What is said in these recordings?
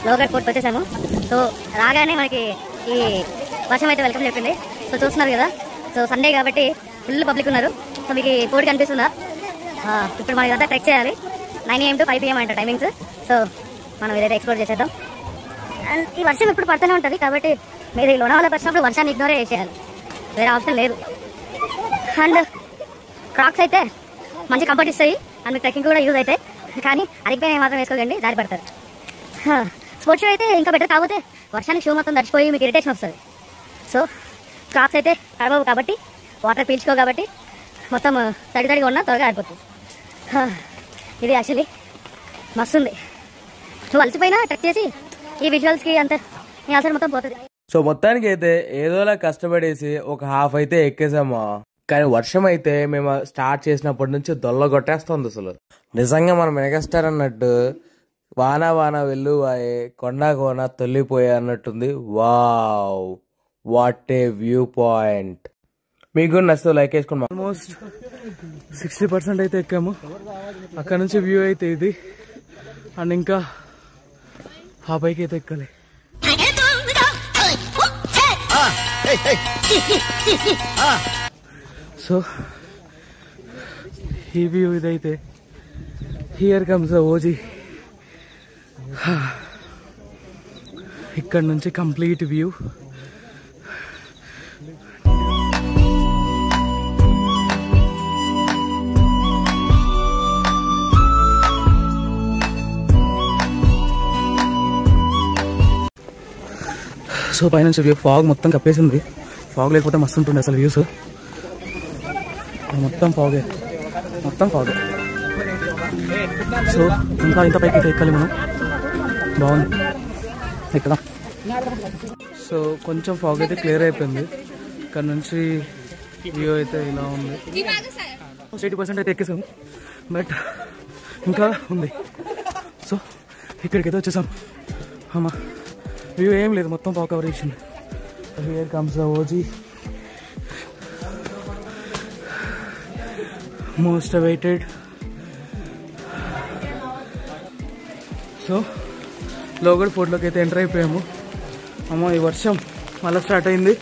లోగడ్ fort వచ్చేసాము. So రాగానే మనకి ఈ వర్షం అయితే వెల్కమ్ చెప్పింది. సో చూస్తున్నారు కదా, సో సండే కాబట్టి ఫుల్ పబ్లిక్ ఉన్నారు. సో మీకు ఫోర్ట్ కనిపిస్తుందా? ఇప్పుడు మనం ఇదంతా ట్రెక్ చేయాలి. 9 AM to 5 PM అంట టైమింగ్స్. సో మనం ఇదైతే ఎక్స్ప్లోర్ చేసేద్దాం. అండ్ ఈ వర్షం ఇప్పుడు పడుతూనే ఉంటుంది కాబట్టి మీరు లోనావాలా వచ్చినప్పుడు వర్షాన్ని ఇగ్నోరే చేసేయాలి, వేరే ఆప్షన్ లేదు. అండ్ క్రాక్స్ అయితే మంచి కంఫర్ట్ ఇస్తాయి అండ్ మీకు ట్రెక్కింగ్ కూడా యూజ్ అవుతాయి. కానీ అరిగిపోయిన మాత్రం వేసుకోకండి, జారి పడతారు. స్పోర్ట్స్ షూ అయితే ఇంకా బెటర్, కాకపోతే వర్షానికి షూ మొత్తం తడిచిపోయి మీకు ఇరిటేషన్ వస్తుంది. సో క్రాక్స్ అయితే తడవవు కాబట్టి, వాటర్ పీల్చుకో కాబట్టి మొత్తం తడిగా ఉన్నా త్వరగా ఆడిపోతుంది. ఇది యాక్చువల్లీ మస్తు ఉంది. నువ్వు అలసిపోయినా ట్రెక్ చేసి ఈ విజువల్స్కి అంత నీ అసలు మొత్తం పోతుంది. సో మొత్తానికి అయితే ఏదోలా కష్టపడేసి ఒక హాఫ్ అయితే ఎక్కేసాము. కానీ వర్షం అయితే మేము స్టార్ట్ చేసినప్పటి నుంచి దొల్ల కొట్టేస్తుంది. అసలు నిజంగా మనం మెగాస్టార్ అన్నట్టు వాన వాన వెల్లువాయే కొండ కోన తొల్లిపోయే అన్నట్టుంది. Wow, what a view point. మీకు కూడా నచ్చితే లైక్ వేసుకోండి. ఆల్మోస్ట్ 60% అయితే ఎక్కాము. అక్కడ నుంచి వ్యూ అయితే ఇది. అండ్ ఇంకా ఆ పైకి అయితే ఎక్కాలి. సో ఈ వ్యూ ఇదైతే హియర్ కమ్స్ ఓజీ. ఇక్కడ నుంచి కంప్లీట్ వ్యూ. సో పైనుంచి వ్యూ ఫాగ్ మొత్తం కప్పేసింది. ఫాగ్ లేకపోతే మస్తు ఉంటుంది అసలు వ్యూస్. మొత్తం ఫాగే, మొత్తం ఫాగే. సో ఇంకా ఇంత పైకి అయితే ఎక్కాలి మనం. బాగుంది ఇక్కడ. సో కొంచెం ఫాగ్ అయితే క్లియర్ అయిపోయింది. ఇక్కడ నుంచి వ్యూ అయితే ఇలా ఉంది. 80% అయితే ఎక్కేసాము, బట్ ఇంకా ఉంది. సో ఇక్కడికైతే వచ్చేసాం. అమ్మా వ్యూ ఏం లేదు, మొత్తం ఫాగ్ కవర్ చేసింది. Here comes the OG, most awaited. So Lohagad ఫోర్ట్లోకి అయితే ఎంటర్ అయిపోయాము. అమ్మో ఈ వర్షం మళ్ళీ స్టార్ట్ అయింది.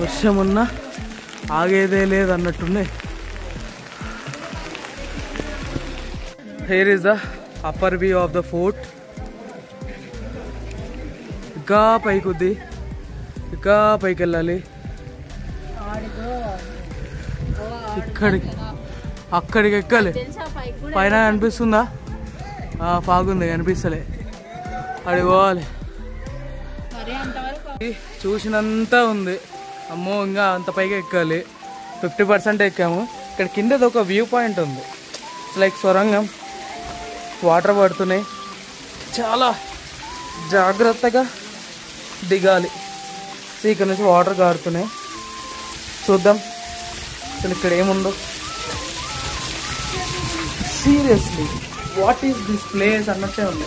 వర్షం ఉన్నా ఆగేదే లేదు అన్నట్టుంది. Here is the upper view of the fort. ఇంకా పైకి ఉంది, ఇంకా పైకి వెళ్ళాలి. అక్కడికి ఎక్కాలి. పైన అనిపిస్తుందా? ఫాగుంది, కనిపిస్తలే. అడిగి పోవాలి. చూసినంత ఉంది. అమ్మో ఇంకా అంత పైకి ఎక్కాలి. 50% ఎక్కాము. ఇక్కడ కిందది ఒక వ్యూ పాయింట్ ఉంది, లైక్ సొరంగం. వాటర్ పడుతున్నాయి, చాలా జాగ్రత్తగా దిగాలి. సో ఇక్కడ నుంచి వాటర్ కారుతున్నాయి. చూద్దాం అసలు ఇక్కడ ఏముందో. Seriously what is this place అన్నట్టే ఉంది.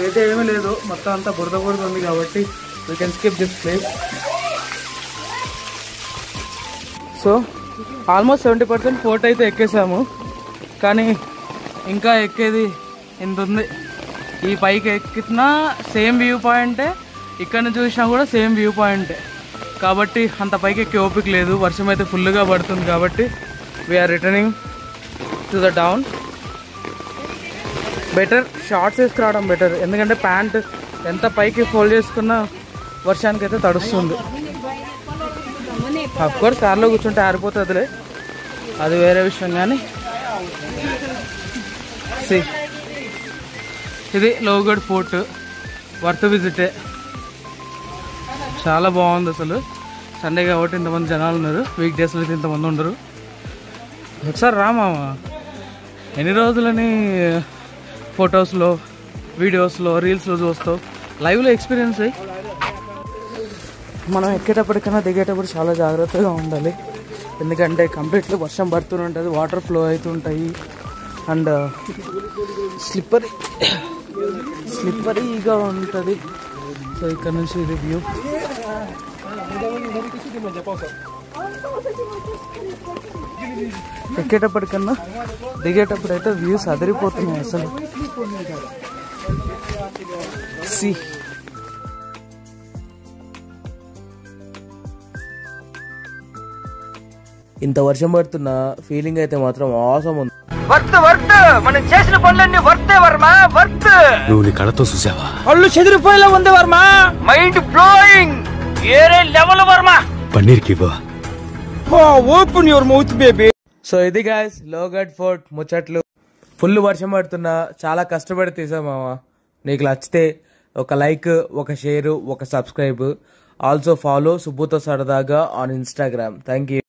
అయితే ఏమీ లేదు, మొత్తం అంతా బురద బురద ఉంది కాబట్టి we can skip this place. So almost 70% fort అయితే ఎక్కేసాము. కానీ ఇంకా ఎక్కేది ఎంత ఉంది. ఈ పైకి ఎక్కినా సేమ్ వ్యూ పాయింటే, ఇక్కడ నుంచి చూసినా కూడా సేమ్ వ్యూ పాయింటే. కాబట్టి అంత పైకి ఎక్కి ఓపిక లేదు. వర్షం అయితే ఫుల్గా పడుతుంది కాబట్టి we are returning to the down. Better shorts వేసుకురావడం బెటర్, ఎందుకంటే ప్యాంట్ ఎంత పైకి ఫోల్డ్ చేసుకున్నా వర్షానికి అయితే తడుస్తుంది. అఫ్కోర్స్ కార్లో కూర్చుంటే ఆరిపోతుందిలే, అది వేరే విషయం. కానీ ఇది లోగడ్ ఫోర్ట్, వర్త్ విజిటే. చాలా బాగుంది అసలు. సండే కాబట్టి ఇంతమంది జనాలు ఉన్నారు, వీక్ డేస్లో అయితే ఇంతమంది ఉండరు. ఒకసారి రామామ, ఎన్ని రోజులని ఫొటోస్లో, వీడియోస్లో, రీల్స్లో చూస్తావు, లైవ్లో ఎక్స్పీరియన్స్ అయ్యి. మనం ఎక్కేటప్పటికన్నా దిగేటప్పుడు చాలా జాగ్రత్తగా ఉండాలి, ఎందుకంటే కంప్లీట్లీ వర్షం పడుతూనే ఉంటుంది, వాటర్ ఫ్లో అవుతుంటాయి. అండ్ స్లిప్పరీగా ఉంటుంది. సో ఇక్కడ నుంచి ఇది వ్యూ. ఎక్కేటప్పటికన్నా దిగేటప్పుడు అయితే వ్యూస్ అదిరిపోతున్నాయి అసలు. ఇంత వర్షం పడుతున్న ఫీలింగ్ అయితే మాత్రం ఆసమ్ ఉంది. వర్త్ మనం చేసిన పనులన్నీ వర్తే వర్మ, వర్త్. నువ్వు నీ కళ్ళతో చూసావా? అల్లు చెదిరిపోయేలా ఉంది వర్మ. మైండ్ బ్లోయింగ్, ఏరే లెవెల్ వర్మ. పన్నీర్ కి open your mouth baby. So ఇది గాయస్ లోగట్ ఫోర్ట్ ముచ్చట్లు. ఫుల్ వర్షం పడుతున్నా చాలా కష్టపడి తీసాం మామ. నీకు నచ్చితే ఒక లైక్, ఒక షేర్, ఒక సబ్స్క్రైబ్. ఆల్సో ఫాలో సుబ్బుతో సరదాగా ఆన్ ఇన్స్టాగ్రామ్. Thank you.